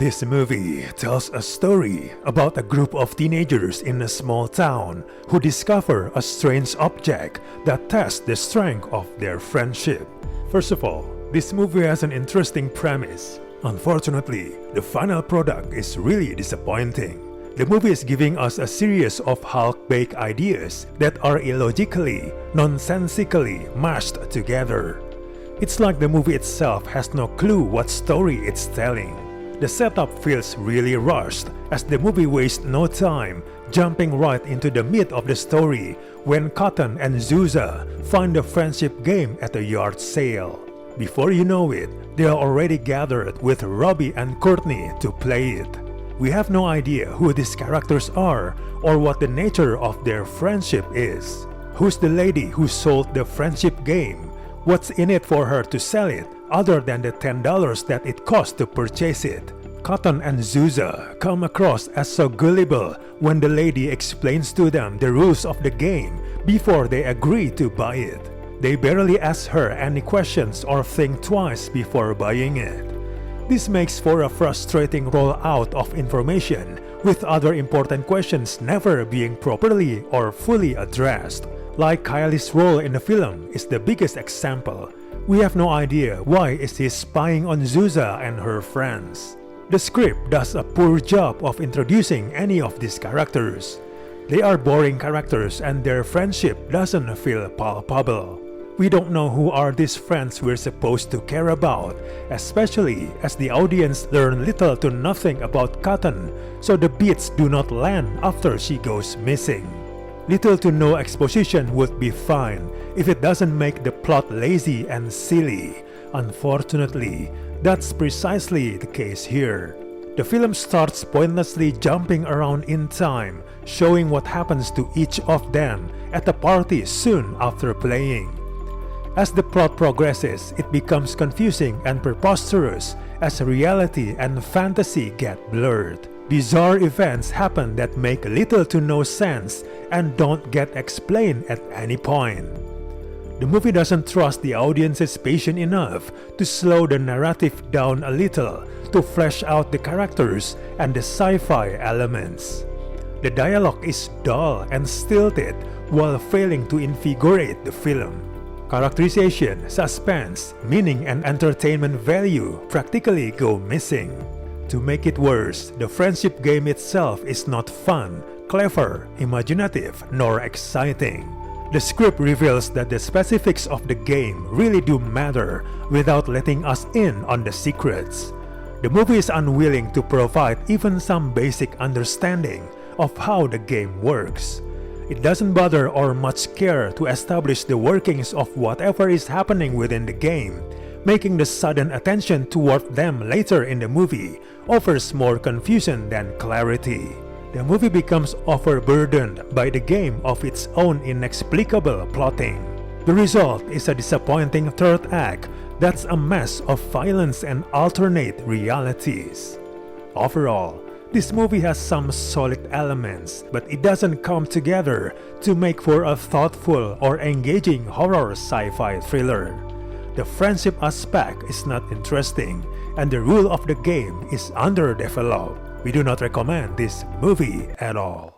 This movie tells a story about a group of teenagers in a small town who discover a strange object that tests the strength of their friendship. First of all, this movie has an interesting premise. Unfortunately, the final product is really disappointing. The movie is giving us a series of half-baked ideas that are illogically, nonsensically mashed together. It's like the movie itself has no clue what story it's telling. The setup feels really rushed, as the movie wastes no time jumping right into the meat of the story when Kaitlyn and Zuza find the friendship game at a yard sale. Before you know it, they are already gathered with Robbie and Courtney to play it. We have no idea who these characters are or what the nature of their friendship is. Who's the lady who sold the friendship game? What's in it for her to sell it other than the $10 that it cost to purchase it? Kaitlyn and Zuza come across as so gullible when the lady explains to them the rules of the game before they agree to buy it. They barely ask her any questions or think twice before buying it. This makes for a frustrating rollout of information, with other important questions never being properly or fully addressed. Like Kylie's role in the film is the biggest example. We have no idea why is he spying on Zuza and her friends. The script does a poor job of introducing any of these characters. They are boring characters and their friendship doesn't feel palpable. We don't know who are these friends we're supposed to care about, especially as the audience learn little to nothing about Kaitlyn, so the beats do not land after she goes missing. Little to no exposition would be fine if it doesn't make the plot lazy and silly. Unfortunately, that's precisely the case here. The film starts pointlessly jumping around in time, showing what happens to each of them at a party soon after playing. As the plot progresses, it becomes confusing and preposterous as reality and fantasy get blurred. Bizarre events happen that make little to no sense and don't get explained at any point. The movie doesn't trust the audience's patience enough to slow the narrative down a little to flesh out the characters and the sci-fi elements. The dialogue is dull and stilted while failing to invigorate the film. Characterization, suspense, meaning and entertainment value practically go missing. To make it worse, the friendship game itself is not fun, clever, imaginative, nor exciting. The script reveals that the specifics of the game really do matter without letting us in on the secrets. The movie is unwilling to provide even some basic understanding of how the game works. It doesn't bother or much care to establish the workings of whatever is happening within the game, making the sudden attention toward them later in the movie offers more confusion than clarity. The movie becomes overburdened by the game of its own inexplicable plotting. The result is a disappointing third act that's a mess of violence and alternate realities. Overall, this movie has some solid elements, but it doesn't come together to make for a thoughtful or engaging horror sci-fi thriller. The friendship aspect is not interesting, and the rule of the game is underdeveloped. We do not recommend this movie at all.